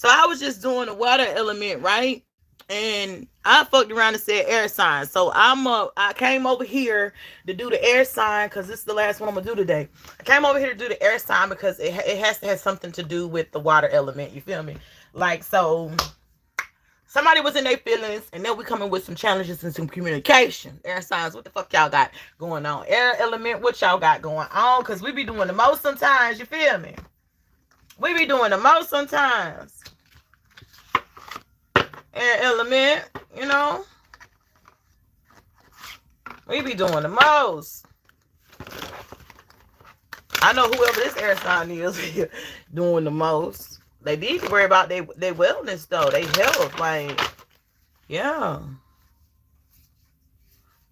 So I was just doing the water element, right? And I fucked around and said air sign. So I came over here to do the air sign because this is the last one I'm gonna do today. I came over here to do the air sign because it has to have something to do with the water element. You feel me? Like, so somebody was in their feelings, and then we coming with some challenges and some communication. Air signs, what the fuck y'all got going on? Air element, what y'all got going on? Because we be doing the most sometimes, you feel me? We be doing the most sometimes. Air element, you know? We be doing the most. I know whoever this air sign is doing the most. They need to worry about their wellness, though. Their health. Like, yeah.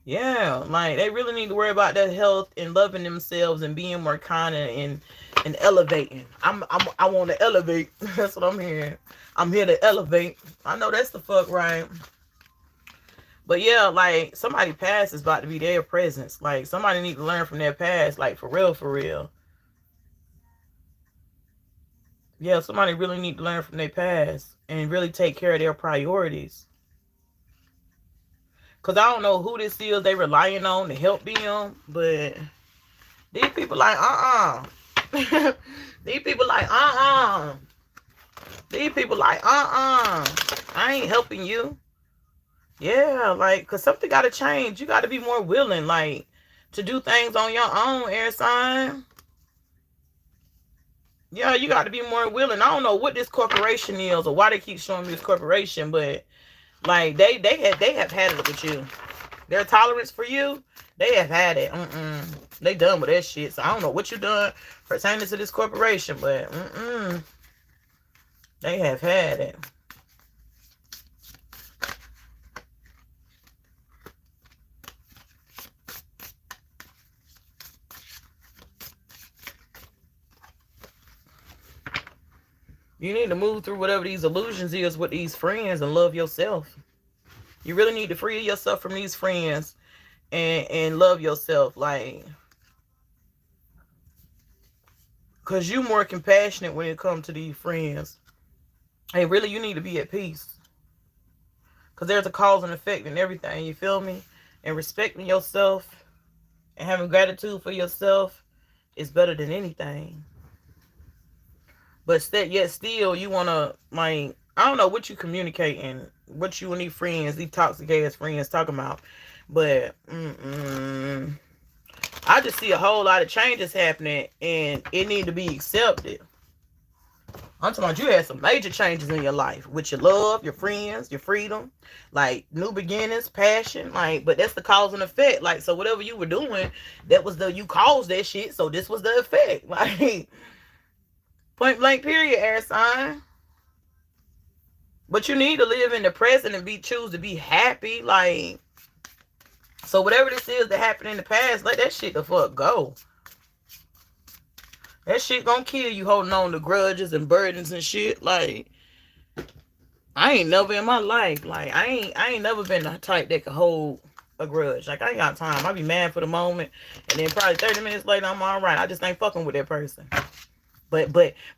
Yeah. Like, they really need to worry about their health and loving themselves and being more kind and elevating. I want to elevate. That's what I'm hearing. I'm here to elevate. I know that's the fuck right. But yeah, like, somebody past is about to be their presence. Like, somebody need to learn from their past. Like, for real, for real. Yeah, somebody really need to learn from their past and really take care of their priorities. Because I don't know who this is they relying on to help them, but these people like, These people like, These people like, I ain't helping you. Yeah, like, because something got to change. You got to be more willing, like, to do things on your own, air sign. Yeah, you got to be more willing. I don't know what this corporation is or why they keep showing me this corporation, but like they have had it with you. Their tolerance for you, they have had it. They done with that shit. So I don't know what you done pertaining to this corporation, but they have had it. You need to move through whatever these illusions is with these friends and love yourself. You really need to free yourself from these friends and love yourself. Like, because you more compassionate when it comes to these friends. And really, you need to be at peace. Because there's a cause and effect in everything. You feel me? And respecting yourself and having gratitude for yourself is better than anything. But yet still, you want to, like, I don't know what you communicating, what you and these friends, these toxic ass friends talking about. But, I just see a whole lot of changes happening, and it need to be accepted. I'm talking about you had some major changes in your life with your love, your friends, your freedom, like new beginnings, passion, like, but that's the cause and effect. Like, so whatever you were doing, you caused that shit, so this was the effect. Like, point blank period, air sign. But you need to live in the present and choose to be happy. Like, so whatever this is that happened in the past, let that shit the fuck go. That shit gonna kill you holding on to grudges and burdens and shit. Like, I ain't never in my life, like, I ain't never been the type that could hold a grudge. Like, I ain't got time. I be mad for the moment, and then probably 30 minutes later, I'm all right. I just ain't fucking with that person. But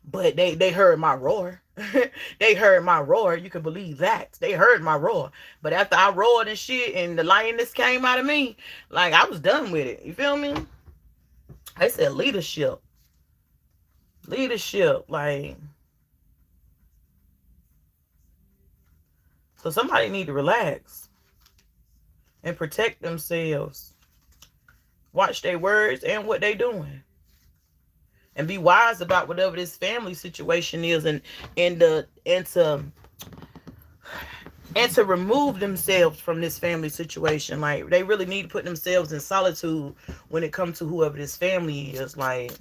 they heard my roar. They heard my roar. You can believe that. They heard my roar. But after I roared and shit, and the lioness came out of me, like, I was done with it. You feel me? I said leadership. Leadership, like, so somebody need to relax and protect themselves. Watch their words and what they doing. And be wise about whatever this family situation is, and to remove themselves from this family situation. Like, they really need to put themselves in solitude when it comes to whoever this family is. Like,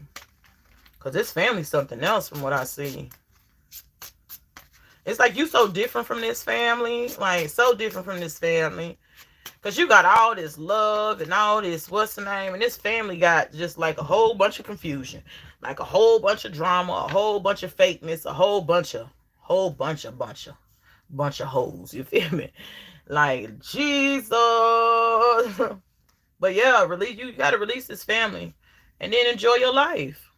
because this family's something else from what I see. It's like you so different from this family. Like, so different from this family. Because you got all this love and all this, what's the name? And this family got just like a whole bunch of confusion. Like a whole bunch of drama, a whole bunch of fakeness, a whole bunch of hoes. You feel me? Like, Jesus. But yeah, you got to release this family. And then enjoy your life.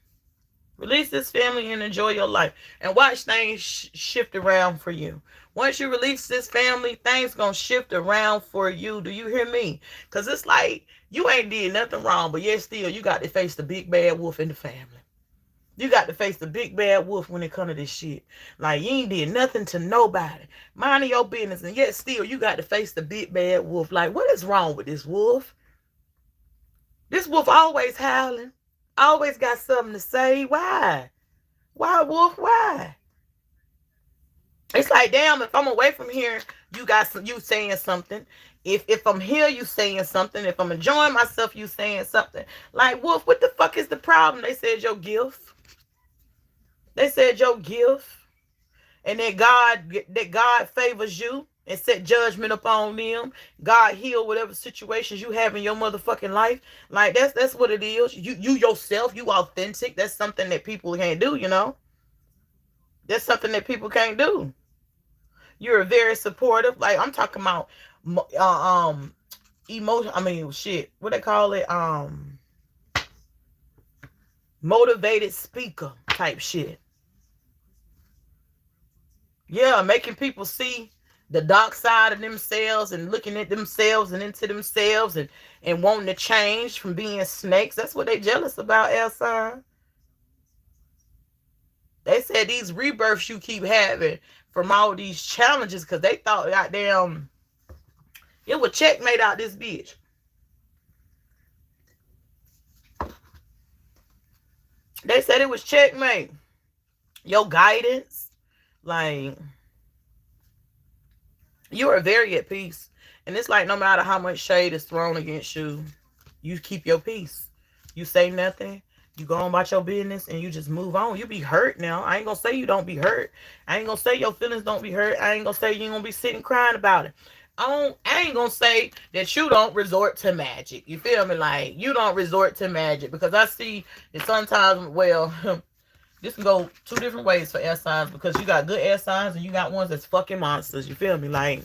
Release this family and enjoy your life. And watch things shift around for you. Once you release this family, things gonna shift around for you. Do you hear me? Because it's like you ain't did nothing wrong, but yet still you got to face the big bad wolf in the family. You got to face the big bad wolf when it comes to this shit. Like, you ain't did nothing to nobody. Minding your business, and yet still you got to face the big bad wolf. Like, what is wrong with this wolf? This wolf always howling. Always got something to say. Why? Why, wolf? Why? It's like, damn, if I'm away from here, you saying something. If I'm here, you saying something. If I'm enjoying myself, you saying something. Like, wolf, what the fuck is the problem? They said your gift. They said your gift. And that God favors you and set judgment upon them. God heal whatever situations you have in your motherfucking life. Like, that's what it is. You yourself, you authentic. That's something that people can't do, you know. That's something that people can't do. You're very supportive. Like, I'm talking about emotion. I mean, shit. What they call it? Motivated speaker type shit. Yeah, making people see the dark side of themselves and looking at themselves and into themselves and wanting to change from being snakes. That's what they jealous about, air sign. They said these rebirths you keep having from all these challenges because they thought, goddamn, it would checkmate out this bitch. They said it was checkmate. Your guidance, like, you are very at peace. And it's like no matter how much shade is thrown against you, you keep your peace. You say nothing. You go on about your business and you just move on. You be hurt now. I ain't gonna say you don't be hurt. I ain't gonna say your feelings don't be hurt. I ain't gonna say you ain't gonna be sitting crying about it. I ain't gonna say that you don't resort to magic. You feel me? Like, you don't resort to magic. Because I see that sometimes, well, this can go two different ways for air signs. Because you got good air signs and you got ones that's fucking monsters. You feel me? Like,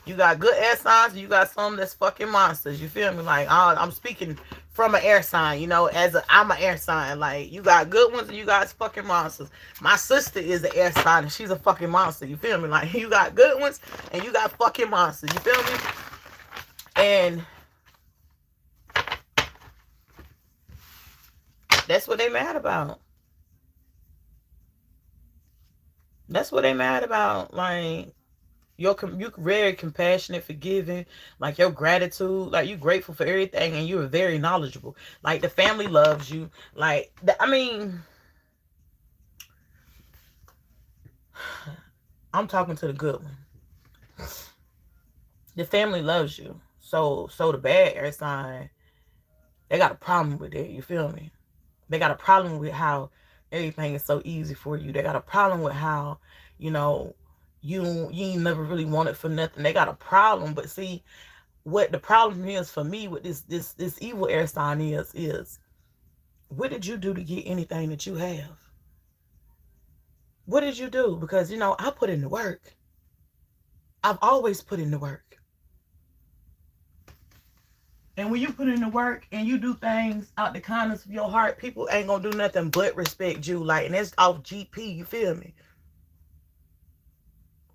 you got good air signs and you got some that's fucking monsters. You feel me? Like, I'm speaking from an air sign, you know, I'm an air sign. Like, you got good ones and you got fucking monsters. My sister is an air sign and she's a fucking monster. You feel me? Like, you got good ones and you got fucking monsters. You feel me? And that's what they mad about. That's what they mad about. Like, you're very compassionate, forgiving, like your gratitude, like you grateful for everything, and you're very knowledgeable. Like, the family loves you. Like, I mean, I'm talking to the good one. The family loves you. So the bad air sign, they got a problem with it. You feel me? They got a problem with how everything is so easy for you. They got a problem with how, you know, you ain't never really wanted for nothing. They got a problem. But see, what the problem is for me with this evil air sign is what did you do to get anything that you have? What did you do? Because, you know, I put in the work. I've always put in the work. And when you put in the work and you do things out the kindness of your heart, people ain't gonna do nothing but respect you. Like, and that's off GP, you feel me?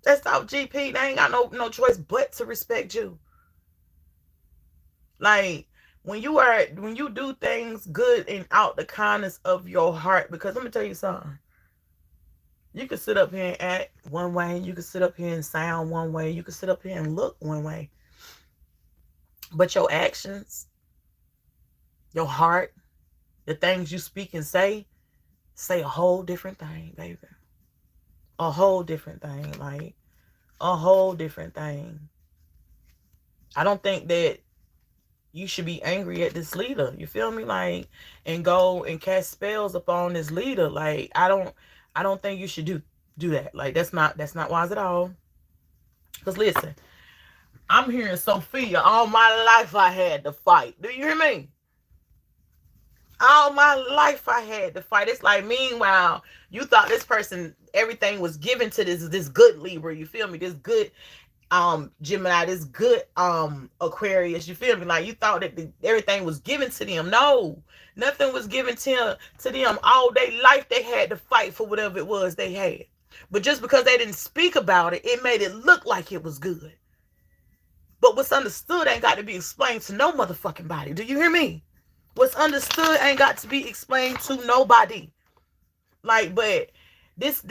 That's off GP. They ain't got no choice but to respect you. Like, when you do things good and out the kindness of your heart, because let me tell you something. You can sit up here and act one way, you can sit up here and sound one way, you can sit up here and look one way. But your actions, your heart, the things you speak and say a whole different thing, baby. A whole different thing. Like, a whole different thing. I don't think that you should be angry at this leader. You feel me? Like, and go and cast spells upon this leader. Like, I don't think you should do that. Like, that's not wise at all. Because listen, I'm hearing Sophia. All my life I had to fight. Do you hear me? All my life I had to fight. It's like, meanwhile, you thought this person, everything was given to this good Libra. You feel me? This good Gemini, this good Aquarius, you feel me? Like you thought that everything was given to them. No, nothing was given to them. All day life they had to fight for whatever it was they had. But just because they didn't speak about it, it made it look like it was good. But what's understood ain't got to be explained to no motherfucking body. Do you hear me? What's understood ain't got to be explained to nobody. Like, but this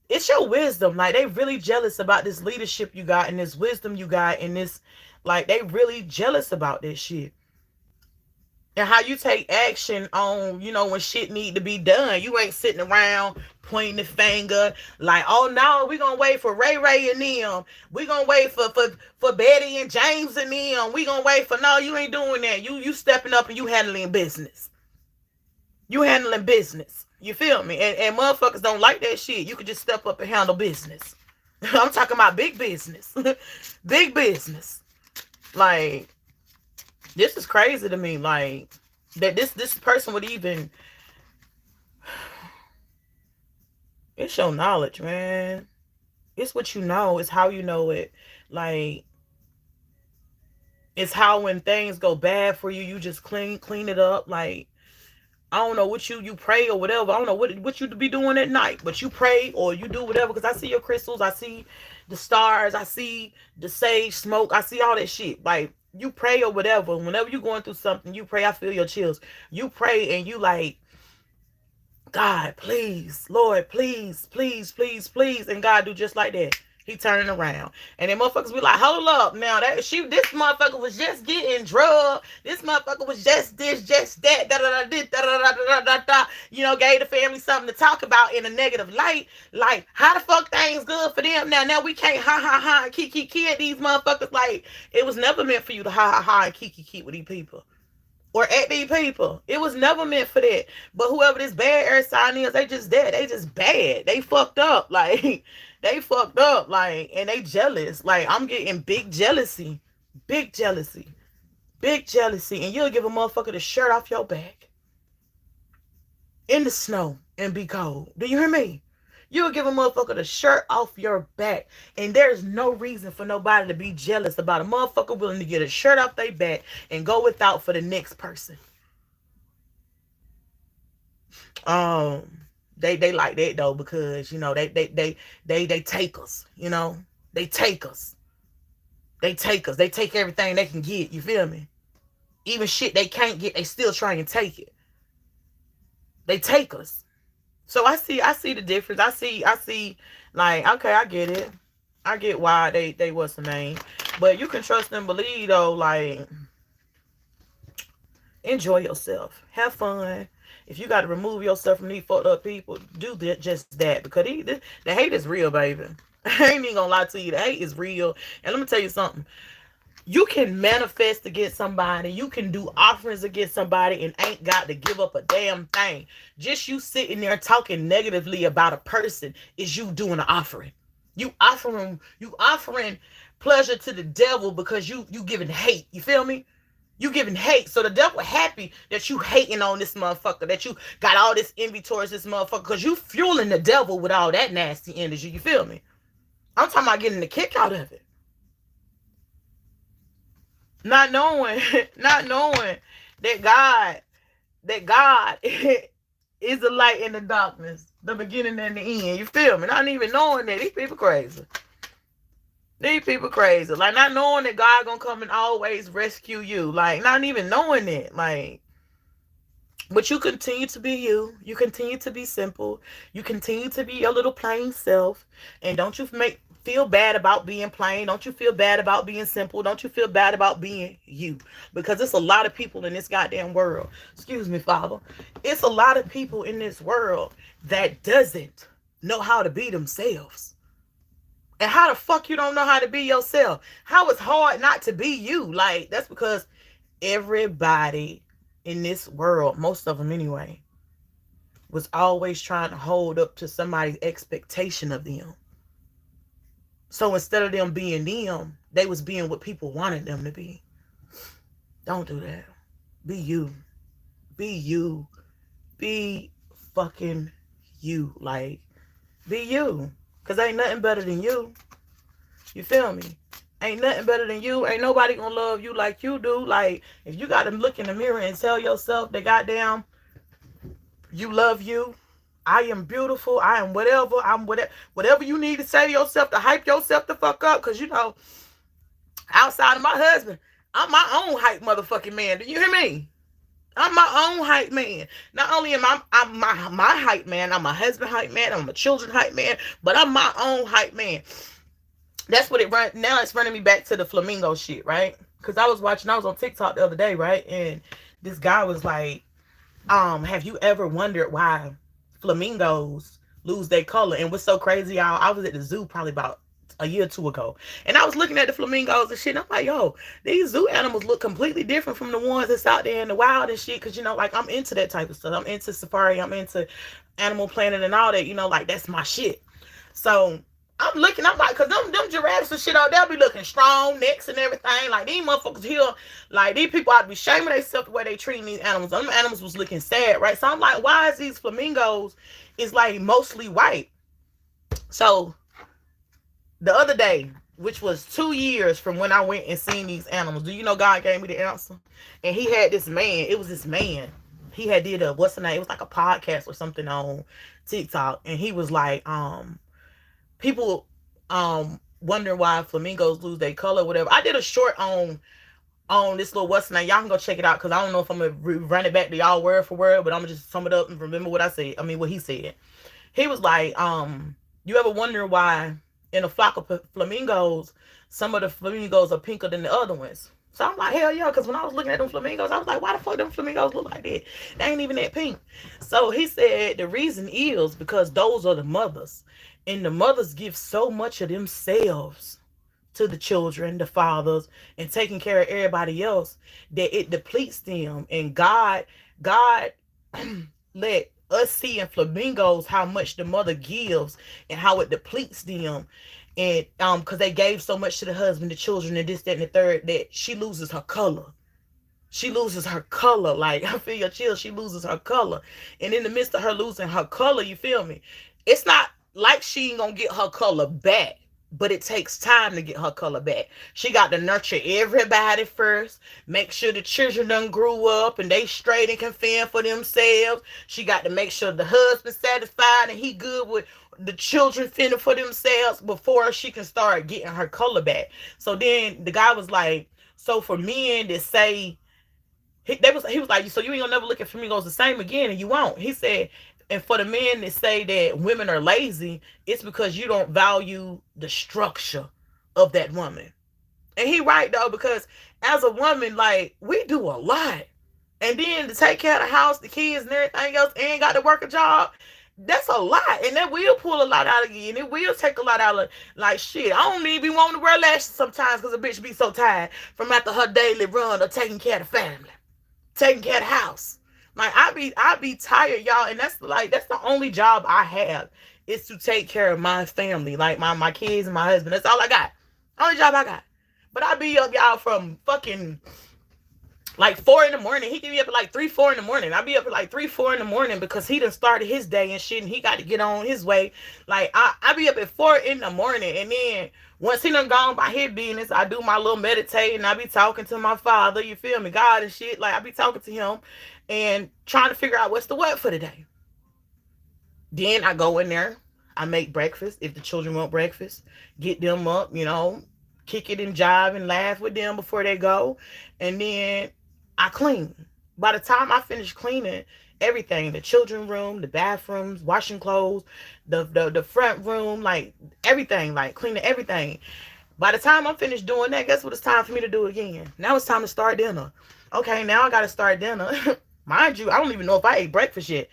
it's your wisdom. Like, they really jealous about this leadership you got and this wisdom you got and this, like, they really jealous about this shit. And how you take action on, you know, when shit need to be done. You ain't sitting around pointing the finger like, oh no, we gonna wait for Ray Ray and them. We gonna wait for Betty and James and them. We gonna wait for, no, you ain't doing that. You stepping up and you handling business. You handling business. You feel me? And motherfuckers don't like that shit. You can just step up and handle business. I'm talking about big business. Big business. Like, this is crazy to me. Like, that this person would even... It's your knowledge, man. It's what you know. It's how you know it. Like, it's how when things go bad for you, you just clean it up. Like, I don't know what you pray or whatever. I don't know what you be doing at night, but you pray or you do whatever. Because I see your crystals, I see the stars, I see the sage smoke, I see all that shit. Like, you pray or whatever. Whenever you're going through something, you pray. I feel your chills. You pray and you like, God, please, Lord, please, please, please, please. And God do just like that. He turning around. And then motherfuckers be like, hold up. Now, this motherfucker was just getting drugged. This motherfucker was just this, just that, da-da-da-da-da-da-da-da-da-da. You know, gave the family something to talk about in a negative light. Like, how the fuck things good for them? Now we can't ha-ha-ha and kiki at these motherfuckers. Like, it was never meant for you to ha-ha-ha and kiki with these people. Or at these people. It was never meant for that. But whoever this bad air sign is, they just dead. They just bad. They fucked up. Like, they fucked up. Like, and they jealous. Like, I'm getting big jealousy. Big jealousy. Big jealousy. And you'll give a motherfucker the shirt off your back in the snow and be cold. Do you hear me? You'll give a motherfucker the shirt off your back. And there's no reason for nobody to be jealous about a motherfucker willing to get a shirt off their back and go without for the next person. They like that though, because, you know, they take us, you know. They take us. They take us. They take everything they can get, you feel me? Even shit they can't get, they still try and take it. They take us. So I see the difference. I see, like, okay, I get it. I get why they was the main. But you can trust and believe, though, like, enjoy yourself. Have fun. If you got to remove yourself from these fucked up people, do just that. Because the hate is real, baby. I ain't even gonna lie to you. The hate is real. And let me tell you something. You can manifest against somebody. You can do offerings against somebody and ain't got to give up a damn thing. Just you sitting there talking negatively about a person is you doing an offering. You offering pleasure to the devil because you giving hate. You feel me? You giving hate. So the devil happy that you hating on this motherfucker, that you got all this envy towards this motherfucker, because you fueling the devil with all that nasty energy. You feel me? I'm talking about getting the kick out of it. Not knowing that God is the light in the darkness, the beginning and the end. You feel me? Not even knowing that. These people crazy. These people crazy. Like, not knowing that God gonna come and always rescue you. Like, not even knowing that. Like, but you continue to be you. You continue to be simple. You continue to be your little plain self. And don't you feel bad about being plain. Don't you feel bad about being simple. Don't you feel bad about being you. Because it's a lot of people in this goddamn world. Excuse me, Father. It's a lot of people in this world that doesn't know how to be themselves. And how the fuck you don't know how to be yourself? How it's hard not to be you? Like, that's because everybody in this world, most of them anyway, was always trying to hold up to somebody's expectation of them. So instead of them being them, they was being what people wanted them to be. Don't do that. Be you. Be you. Be fucking you. Like, be you. Because ain't nothing better than you. You feel me? Ain't nothing better than you. Ain't nobody gonna love you like you do. Like, if you gotta look in the mirror and tell yourself that goddamn you love you, I am beautiful, I am whatever, I'm whatever you need to say to yourself to hype yourself the fuck up. Cause you know, outside of my husband, I'm my own hype motherfucking man. Do you hear me? I'm my own hype man. Not only am I'm my hype man, I'm my husband hype man, I'm my children hype man, but I'm my own hype man. That's what it run. Now it's running me back to the flamingo shit, right? Because I was on TikTok the other day, right? And this guy was like, have you ever wondered why flamingos lose their color? And what's so crazy, y'all, I was at the zoo probably about a year or two ago, and I was looking at the flamingos and shit, and I'm like, yo, these zoo animals look completely different from the ones that's out there in the wild and shit. Because, you know, like, I'm into that type of stuff. I'm into safari, I'm into Animal Planet and all that, you know, like, that's my shit. So I'm looking, I'm like, because them giraffes and shit out there be looking strong, necks and everything. Like, these motherfuckers here, like, these people ought to be shaming themselves the way they treating these animals. Them animals was looking sad, right? So I'm like, why is these flamingos is like mostly white? So the other day, which was 2 years from when I went and seen these animals, do you know God gave me the answer? And he had this man, it was this man. He had did what's the name? It was like a podcast or something on TikTok. And he was like, people wonder why flamingos lose their color, whatever. I did a short on this little what's the name. Y'all can go check it out, because I don't know if I'm gonna run it back to y'all word for word, but I'm gonna just sum it up and remember what I said. I mean, what he said. He was like, you ever wonder why in a flock of flamingos, some of the flamingos are pinker than the other ones? So I'm like, hell yeah, because when I was looking at them flamingos, I was like, why the fuck them flamingos look like that? They ain't even that pink. So he said the reason is because those are the mothers. And the mothers give so much of themselves to the children, the fathers, and taking care of everybody else, that it depletes them. And God let us see in flamingos how much the mother gives and how it depletes them. And because they gave so much to the husband, the children, and this, that, and the third, that she loses her color. She loses her color. Like, I feel your chill. She loses her color. And in the midst of her losing her color, you feel me? It's not like she ain't gonna get her color back, but it takes time to get her color back. She got to nurture everybody first, make sure the children done grew up and they straight and can fend for themselves. She got to make sure the husband's satisfied and he good with the children fending for themselves before she can start getting her color back. So then the guy was like, so for men that say, he was like, so you ain't gonna never look at flamingos the same again, and you won't. He said, and for the men that say that women are lazy, it's because you don't value the structure of that woman. And he right, though, because as a woman, like, we do a lot. And then to take care of the house, the kids, and everything else, and got to work a job, that's a lot. And that will pull a lot out of you. And it will take a lot out of, like, shit. I don't even be wanting to wear lashes sometimes because a bitch be so tired from after her daily run of taking care of the family, taking care of the house. Like, I be tired, y'all, and that's the only job I have, is to take care of my family, like my kids and my husband. That's all I got. Only job I got. But I be up, y'all, from fucking like 4 in the morning. He can be up at like 3, 4 in the morning. I be up at like 3, 4 in the morning because he done started his day and shit, and he got to get on his way. Like, I be up at 4 in the morning, and then once he done gone by his business, I do my little meditating. I be talking to my father, you feel me, God and shit. Like, I be talking to him and trying to figure out what's the what for the day. Then I go in there, I make breakfast if the children want breakfast, get them up, you know, kick it and jive and laugh with them before they go, and then I clean. By the time I finish cleaning everything, the children room, the bathrooms, washing clothes, the front room, like everything, like cleaning everything. By the time I'm finished doing that, guess what it's time for me to do again? Now it's time to start dinner. Okay, now I got to start dinner. Mind you, I don't even know if I ate breakfast yet.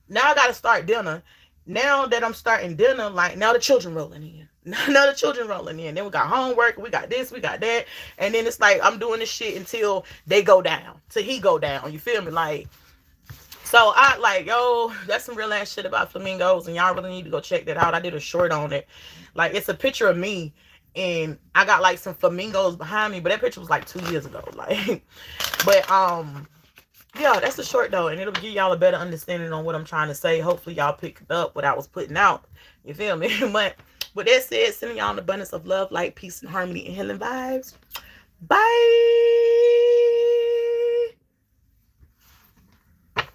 Now I got to start dinner. Now that I'm starting dinner, like, now the children rolling in. Now the children rolling in. Then we got homework, we got this, we got that. And then it's like I'm doing this shit until they go down. Till he go down. You feel me? Like, so I like, yo, that's some real ass shit about flamingos, and y'all really need to go check that out. I did a short on it. Like, it's a picture of me, and I got like some flamingos behind me, but that picture was like 2 years ago. Like, but yeah, that's a short though, and it'll give y'all a better understanding on what I'm trying to say. Hopefully y'all picked up what I was putting out. You feel me? But With that said, sending y'all an abundance of love, light, peace, and harmony, and healing vibes. Bye.